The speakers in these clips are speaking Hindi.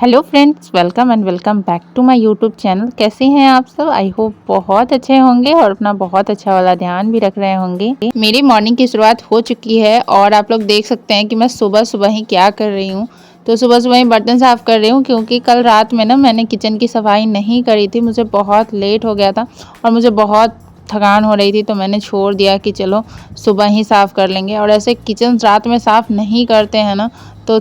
Hello friends, welcome and welcome back to my YouTube channel. कैसे हैं आप सब? आई होप बहुत अच्छे होंगे और अपना बहुत अच्छा वाला ध्यान भी रख रहे होंगे। मेरी मॉर्निंग की शुरुआत हो चुकी है और आप लोग देख सकते हैं कि मैं सुबह सुबह ही क्या कर रही हूँ। तो सुबह सुबह ही बर्तन साफ़ कर रही हूँ क्योंकि कल रात में ना मैंने किचन की सफाई नहीं करी थी। मुझे बहुत लेट हो गया था और मुझे बहुत थकान हो रही थी, तो मैंने छोड़ दिया कि चलो सुबह ही साफ़ कर लेंगे। और ऐसे किचन रात में साफ़ नहीं करते हैं ना तो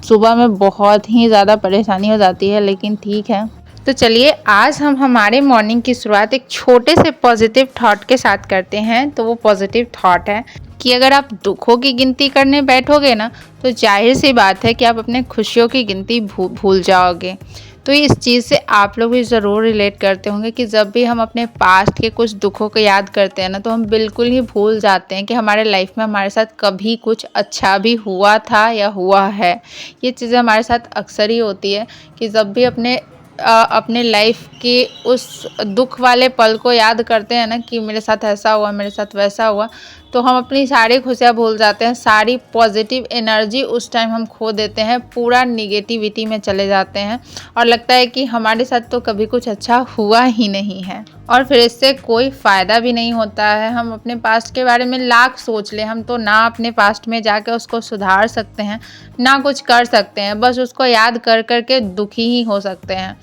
सुबह में बहुत ही ज़्यादा परेशानी हो जाती है, लेकिन ठीक है। तो चलिए आज हम हमारे मॉर्निंग की शुरुआत एक छोटे से पॉजिटिव थॉट के साथ करते हैं। तो वो पॉजिटिव थॉट है कि अगर आप दुखों की गिनती करने बैठोगे ना तो जाहिर सी बात है कि आप अपने खुशियों की गिनती भूल जाओगे। तो इस चीज़ से आप लोग भी ज़रूर रिलेट करते होंगे कि जब भी हम अपने पास्ट के कुछ दुखों को याद करते हैं ना तो हम बिल्कुल ही भूल जाते हैं कि हमारे लाइफ में हमारे साथ कभी कुछ अच्छा भी हुआ था या हुआ है। ये चीज़ें हमारे साथ अक्सर ही होती है कि जब भी अपने लाइफ के उस दुख वाले पल को याद करते हैं ना कि मेरे साथ ऐसा हुआ, मेरे साथ वैसा हुआ, तो हम अपनी सारी खुशियाँ भूल जाते हैं। सारी पॉजिटिव एनर्जी उस टाइम हम खो देते हैं, पूरा निगेटिविटी में चले जाते हैं और लगता है कि हमारे साथ तो कभी कुछ अच्छा हुआ ही नहीं है और फिर इससे कोई फ़ायदा भी नहीं होता है। हम अपने पास्ट के बारे में लाख सोच लें, हम तो ना अपने पास्ट में जाके उसको सुधार सकते हैं ना कुछ कर सकते हैं, बस उसको याद कर कर के दुखी ही हो सकते हैं।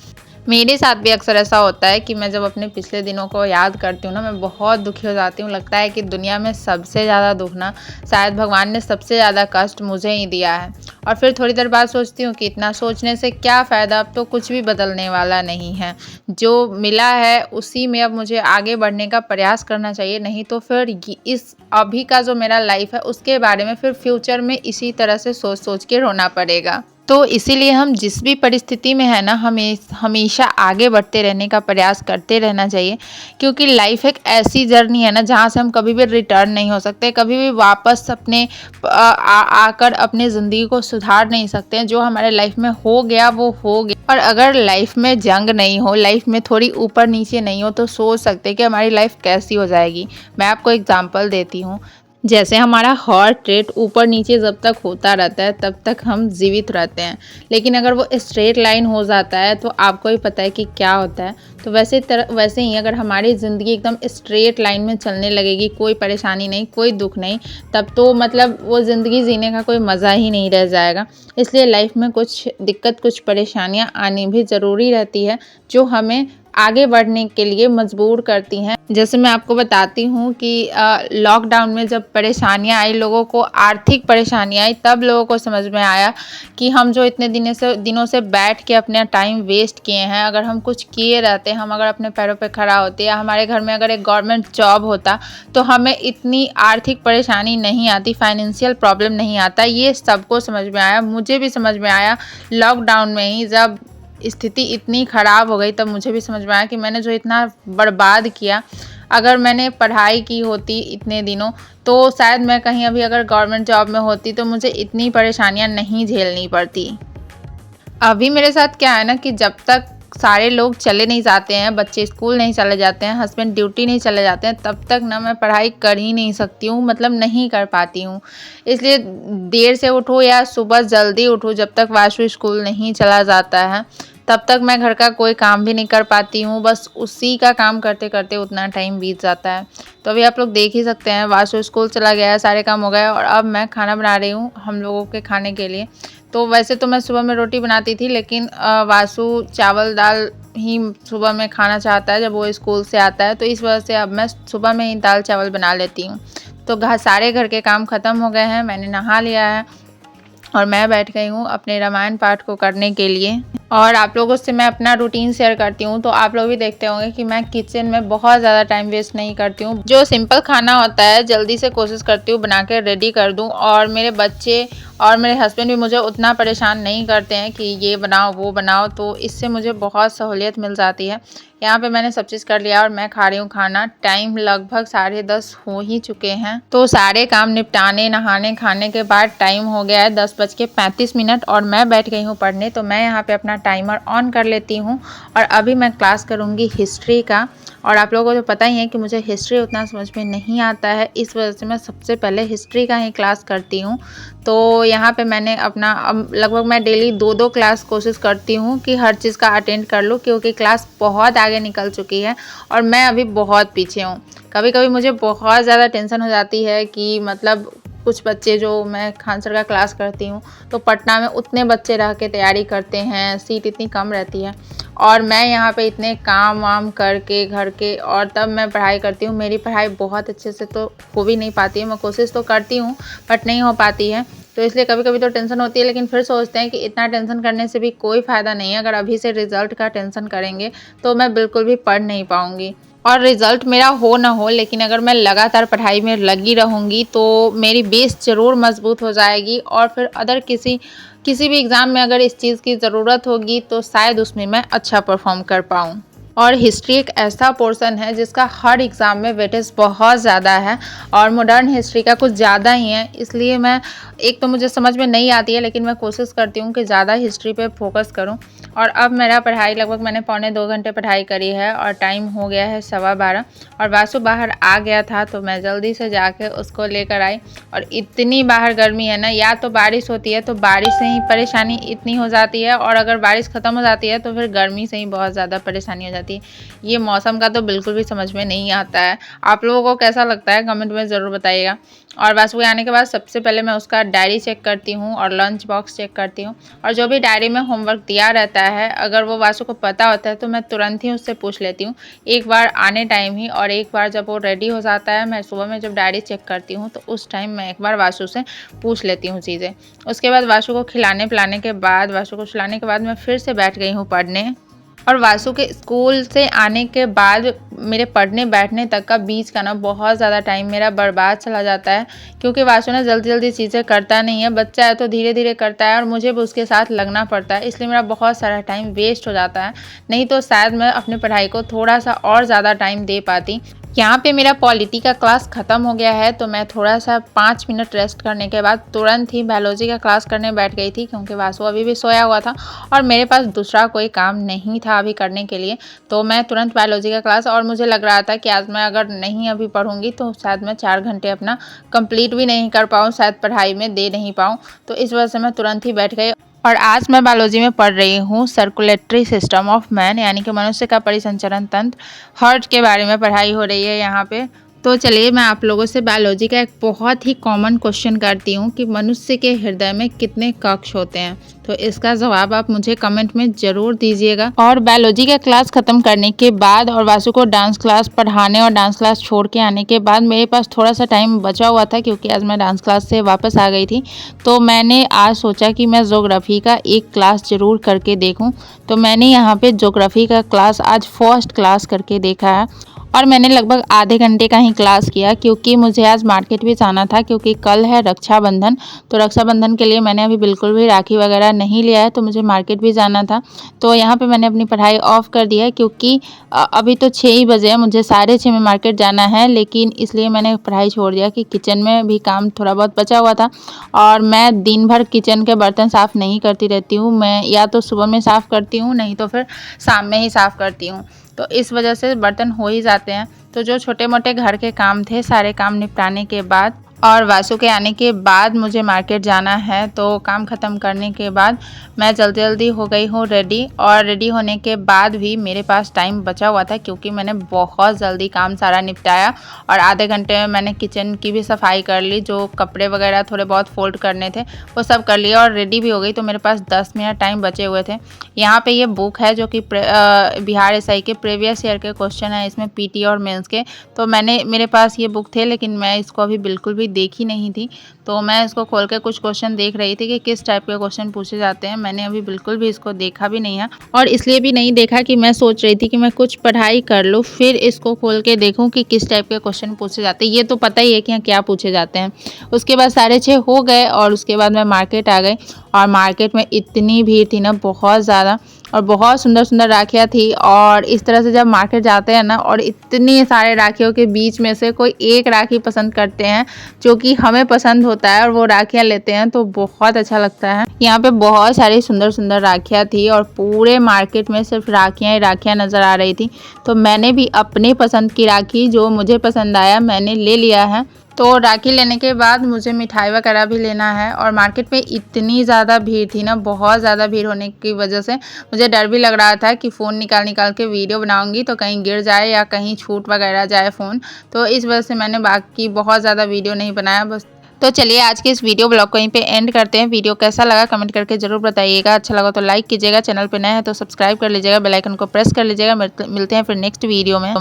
मेरे साथ भी अक्सर ऐसा होता है कि मैं जब अपने पिछले दिनों को याद करती हूँ ना मैं बहुत दुखी हो जाती हूँ। लगता है कि दुनिया में सबसे ज़्यादा दुख ना शायद भगवान ने सबसे ज़्यादा कष्ट मुझे ही दिया है। और फिर थोड़ी देर बाद सोचती हूँ कि इतना सोचने से क्या फ़ायदा, अब तो कुछ भी बदलने वाला नहीं है। जो मिला है उसी में अब मुझे आगे बढ़ने का प्रयास करना चाहिए, नहीं तो फिर इस अभी का जो मेरा लाइफ है उसके बारे में फिर फ्यूचर में इसी तरह से सोच सोच के रोना पड़ेगा। तो इसीलिए हम जिस भी परिस्थिति में है ना हमें हमेशा आगे बढ़ते रहने का प्रयास करते रहना चाहिए, क्योंकि लाइफ एक ऐसी जर्नी है ना जहाँ से हम कभी भी रिटर्न नहीं हो सकते, कभी भी वापस अपने आकर अपने ज़िंदगी को सुधार नहीं सकते हैं। जो हमारे लाइफ में हो गया वो हो गया। और अगर लाइफ में जंग नहीं हो, लाइफ में थोड़ी ऊपर नीचे नहीं हो, तो सोच सकते हैं कि हमारी लाइफ कैसी हो जाएगी। मैं आपको एग्जांपल देती हूँ। जैसे हमारा हार्ट रेट ऊपर नीचे जब तक होता रहता है तब तक हम जीवित रहते हैं, लेकिन अगर वो स्ट्रेट लाइन हो जाता है तो आपको ही पता है कि क्या होता है। तो वैसे ही अगर हमारी ज़िंदगी एकदम स्ट्रेट लाइन में चलने लगेगी, कोई परेशानी नहीं, कोई दुख नहीं, तब तो मतलब वो ज़िंदगी जीने का कोई मज़ा ही नहीं रह जाएगा। इसलिए लाइफ में कुछ दिक्कत, कुछ परेशानियाँ आनी भी ज़रूरी रहती है जो हमें आगे बढ़ने के लिए मजबूर करती हैं। जैसे मैं आपको बताती हूँ कि लॉकडाउन में जब परेशानियाँ आई, लोगों को आर्थिक परेशानियाँ आई, तब लोगों को समझ में आया कि हम जो इतने दिनों से बैठ के अपना टाइम वेस्ट किए हैं, अगर हम कुछ किए रहते, हम अगर अपने पैरों पे खड़ा होते या हमारे घर में अगर एक गवर्नमेंट जॉब होता तो हमें इतनी आर्थिक परेशानी नहीं आती, फाइनेंशियल प्रॉब्लम नहीं आता। ये सबको समझ में आया, मुझे भी समझ में आया लॉकडाउन में ही। जब स्थिति इतनी ख़राब हो गई तब मुझे भी समझ में आया कि मैंने जो इतना बर्बाद किया, अगर मैंने पढ़ाई की होती इतने दिनों तो शायद मैं कहीं अभी अगर गवर्नमेंट जॉब में होती तो मुझे इतनी परेशानियां नहीं झेलनी पड़ती। अभी मेरे साथ क्या है ना कि जब तक सारे लोग चले नहीं जाते हैं, बच्चे स्कूल नहीं चले जाते हैं, हस्बैंड ड्यूटी नहीं चले जाते हैं, तब तक ना मैं पढ़ाई कर ही नहीं सकती हूँ, मतलब नहीं कर पाती हूँ। इसलिए देर से उठो या सुबह जल्दी उठो, जब तक वाशु स्कूल नहीं चला जाता है तब तक मैं घर का कोई काम भी नहीं कर पाती हूँ। बस उसी का काम करते करते उतना टाइम बीत जाता है। तो अभी आप लोग देख ही सकते हैं, वाशु स्कूल चला गया है, सारे काम हो गए और अब मैं खाना बना रही हूँ हम लोगों के खाने के लिए। तो वैसे तो मैं सुबह में रोटी बनाती थी, लेकिन वासु चावल दाल ही सुबह में खाना चाहता है जब वो स्कूल से आता है, तो इस वजह से अब मैं सुबह में ही दाल चावल बना लेती हूँ। तो सारे घर के काम ख़त्म हो गए हैं, मैंने नहा लिया है और मैं बैठ गई हूँ अपने रामायण पाठ को करने के लिए। और आप लोगों से मैं अपना रूटीन शेयर करती हूँ, तो आप लोग भी देखते होंगे कि मैं किचन में बहुत ज़्यादा टाइम वेस्ट नहीं करती हूँ। जो सिंपल खाना होता है जल्दी से कोशिश करती हूँ बना के रेडी कर दूँ, और मेरे बच्चे और मेरे हस्बैंड भी मुझे उतना परेशान नहीं करते हैं कि ये बनाओ वो बनाओ, तो इससे मुझे बहुत सहूलियत मिल जाती है। यहाँ पे मैंने सब चीज़ कर लिया और मैं खा रही हूँ खाना। टाइम लगभग 10:30 हो ही चुके हैं, तो सारे काम निपटाने नहाने खाने के बाद टाइम हो गया है 10:35 और मैं बैठ गई हूँ पढ़ने। तो मैं यहाँ पे अपना टाइमर ऑन कर लेती हूँ और अभी मैं क्लास करूँगी हिस्ट्री का। और आप लोगों को तो पता ही है कि मुझे हिस्ट्री उतना समझ में नहीं आता है, इस वजह से मैं सबसे पहले हिस्ट्री का ही क्लास करती हूँ। तो यहाँ पे मैंने अपना लगभग मैं डेली 2-2 क्लास कोशिश करती हूँ कि हर चीज़ का अटेंड कर लूँ, क्योंकि क्लास बहुत आगे निकल चुकी है और मैं अभी बहुत पीछे हूँ। कभी कभी मुझे बहुत ज़्यादा टेंशन हो जाती है कि मतलब कुछ बच्चे, जो मैं खान सर का क्लास करती हूँ तो पटना में उतने बच्चे रह के तैयारी करते हैं, सीट इतनी कम रहती है और मैं यहाँ पे इतने काम वाम करके घर के और तब मैं पढ़ाई करती हूँ। मेरी पढ़ाई बहुत अच्छे से तो हो भी नहीं पाती है, मैं कोशिश तो करती हूँ बट नहीं हो पाती है, तो इसलिए कभी कभी तो टेंशन होती है। लेकिन फिर सोचते हैं कि इतना टेंशन करने से भी कोई फ़ायदा नहीं है, अगर अभी से रिज़ल्ट का टेंशन करेंगे तो मैं बिल्कुल भी पढ़ नहीं पाऊँगी। और रिज़ल्ट मेरा हो ना हो, लेकिन अगर मैं लगातार पढ़ाई में लगी रहूँगी तो मेरी बेस ज़रूर मज़बूत हो जाएगी और फिर अदर किसी भी एग्ज़ाम में अगर इस चीज़ की ज़रूरत होगी तो शायद उसमें मैं अच्छा परफॉर्म कर पाऊँ। और हिस्ट्री एक ऐसा पोर्शन है जिसका हर एग्ज़ाम में वेटेज बहुत ज़्यादा है और मॉडर्न हिस्ट्री का कुछ ज़्यादा ही है, इसलिए मैं एक तो मुझे समझ में नहीं आती है, लेकिन मैं कोशिश करती हूँ कि ज़्यादा हिस्ट्री पे फोकस करूँ। और अब मेरा पढ़ाई लगभग मैंने 1.25 घंटे पढ़ाई करी है और टाइम हो गया है 12:15 और वासु बाहर आ गया था तो मैं जल्दी से जाके उसको लेकर आई। और इतनी बाहर गर्मी है ना, या तो बारिश होती है तो बारिश से ही परेशानी इतनी हो जाती है और अगर बारिश ख़त्म हो जाती है तो फिर गर्मी से ही बहुत ज़्यादा परेशानी हो जाती है। ये मौसम का तो बिल्कुल भी समझ में नहीं आता है। आप लोगों को कैसा लगता है कमेंट में ज़रूर बताइएगा। और वासु के आने के बाद सबसे पहले मैं उसका डायरी चेक करती हूँ और लंच बॉक्स चेक करती हूँ, और जो भी डायरी में होमवर्क दिया रहता है अगर वो वासु को पता होता है तो मैं तुरंत ही उससे पूछ लेती हूँ, एक बार आने टाइम ही और एक बार जब वो रेडी हो जाता है। मैं सुबह में जब डायरी चेक करती हूँ तो उस टाइम मैं एक बार वासु से पूछ लेती हूँ चीज़ें। उसके बाद वासु को खिलाने पिलाने के बाद, वासु को सुलाने के बाद मैं फिर से बैठ गई हूँ पढ़ने। और वासु के स्कूल से आने के बाद मेरे पढ़ने बैठने तक का बीच का ना बहुत ज़्यादा टाइम मेरा बर्बाद चला जाता है, क्योंकि वासु ना जल्दी जल्दी चीज़ें करता नहीं है, बच्चा है तो धीरे धीरे करता है और मुझे भी उसके साथ लगना पड़ता है, इसलिए मेरा बहुत सारा टाइम वेस्ट हो जाता है। नहीं तो शायद मैं अपनी पढ़ाई को थोड़ा सा और ज़्यादा टाइम दे पाती। यहाँ पे मेरा पॉलिटी का क्लास ख़त्म हो गया है तो मैं थोड़ा सा 5 मिनट रेस्ट करने के बाद तुरंत ही बायोलॉजी का क्लास करने बैठ गई थी, क्योंकि वासु अभी भी सोया हुआ था और मेरे पास दूसरा कोई काम नहीं था अभी करने के लिए। तो मैं तुरंत बायोलॉजी का क्लास, और मुझे लग रहा था कि आज मैं अगर नहीं अभी पढ़ूंगी तो शायद मैं 4 घंटे अपना कंप्लीट भी नहीं कर पाऊँ, शायद पढ़ाई में दे नहीं पाऊँ, तो इस वजह से मैं तुरंत ही बैठ गई। और आज मैं बायोलॉजी में पढ़ रही हूँ सर्कुलेटरी सिस्टम ऑफ मैन, यानी कि मनुष्य का परिसंचरण तंत्र, हार्ट के बारे में पढ़ाई हो रही है यहाँ पे। तो चलिए मैं आप लोगों से बायोलॉजी का एक बहुत ही कॉमन क्वेश्चन करती हूँ कि मनुष्य के हृदय में कितने कक्ष होते हैं, तो इसका जवाब आप मुझे कमेंट में ज़रूर दीजिएगा। और बायोलॉजी का क्लास ख़त्म करने के बाद और वासु को डांस क्लास पढ़ाने और डांस क्लास छोड़ के आने के बाद मेरे पास थोड़ा सा टाइम बचा हुआ था, क्योंकि आज मैं डांस क्लास से वापस आ गई थी, तो मैंने आज सोचा कि मैं ज्योग्राफी का एक क्लास ज़रूर करके देखूँ। तो मैंने यहाँ पर ज्योग्राफी का क्लास आज फर्स्ट क्लास करके देखा है और मैंने लगभग आधे घंटे का ही क्लास किया, क्योंकि मुझे आज मार्केट भी जाना था, क्योंकि कल है रक्षाबंधन। तो रक्षाबंधन के लिए मैंने अभी बिल्कुल भी राखी वगैरह नहीं लिया है, तो मुझे मार्केट भी जाना था। तो यहाँ पे मैंने अपनी पढ़ाई ऑफ कर दिया है, क्योंकि अभी तो 6 ही बजे है, मुझे 6:30 में मार्केट जाना है, लेकिन इसलिए मैंने पढ़ाई छोड़ दिया कि किचन में भी काम थोड़ा बहुत बचा हुआ था और मैं दिन भर किचन के बर्तन साफ़ नहीं करती रहती हूँ। मैं या तो सुबह में साफ़ करती हूँ, नहीं तो फिर शाम में ही साफ़ करती हूँ, तो इस वजह से बर्तन हो ही जाते हैं। तो जो छोटे मोटे घर के काम थे सारे काम निपटाने के बाद और वासु के आने के बाद मुझे मार्केट जाना है, तो काम ख़त्म करने के बाद मैं जल्दी जल्दी हो गई हूँ रेडी। और रेडी होने के बाद भी मेरे पास टाइम बचा हुआ था, क्योंकि मैंने बहुत जल्दी काम सारा निपटाया और आधे घंटे में मैंने किचन की भी सफाई कर ली, जो कपड़े वगैरह थोड़े बहुत फोल्ड करने थे वो सब कर लिया और रेडी भी हो गई। तो मेरे पास 10 मिनट टाइम बचे हुए थे। यहाँ पे ये बुक है जो कि बिहार एसआई के प्रीवियस ईयर के क्वेश्चन है, इसमें पीटी और मेंस के। तो मेरे पास ये बुक थे, लेकिन मैं इसको अभी बिल्कुल भी देखी नहीं थी, तो मैं इसको खोल के कुछ क्वेश्चन देख रही थी कि किस टाइप के क्वेश्चन पूछे जाते हैं। मैंने अभी बिल्कुल भी इसको देखा भी नहीं है, और इसलिए भी नहीं देखा कि मैं सोच रही थी कि मैं कुछ पढ़ाई कर लूँ फिर इसको खोल के देखूँ कि किस टाइप के क्वेश्चन पूछे जाते हैं। ये तो पता ही है कि यहाँ क्या पूछे जाते हैं। उसके बाद 6:30 हो गए और उसके बाद मैं मार्केट आ गई, और मार्केट में इतनी भीड़ थी ना, बहुत ज़्यादा, और बहुत सुंदर सुंदर राखियाँ थी। और इस तरह से जब मार्केट जाते हैं ना और इतनी सारे राखियों के बीच में से कोई एक राखी पसंद करते हैं जो कि हमें पसंद होता है और वो राखियाँ लेते हैं, तो बहुत अच्छा लगता है। यहाँ पे बहुत सारी सुंदर सुंदर राखियाँ थी और पूरे मार्केट में सिर्फ राखियाँ ही राखियाँ नज़र आ रही थी। तो मैंने भी अपने पसंद की राखी जो मुझे पसंद आया मैंने ले लिया है। तो राखी लेने के बाद मुझे मिठाई वगैरह भी लेना है। और मार्केट में इतनी ज़्यादा भीड़ थी ना, बहुत ज़्यादा भीड़ होने की वजह से मुझे डर भी लग रहा था कि फ़ोन निकाल निकाल के वीडियो बनाऊंगी तो कहीं गिर जाए या कहीं छूट वगैरह जाए फ़ोन। तो इस वजह से मैंने बाकी बहुत ज़्यादा वीडियो नहीं बनाया बस। तो चलिए आज के इस वीडियो ब्लॉग को यहीं पे एंड करते हैं। वीडियो कैसा लगा कमेंट करके ज़रूर बताइएगा। अच्छा लगा तो लाइक कीजिएगा, चैनल पे नए हैं तो सब्सक्राइब कर लीजिएगा, बेल आइकन को प्रेस कर लीजिएगा। मिलते हैं फिर नेक्स्ट वीडियो में।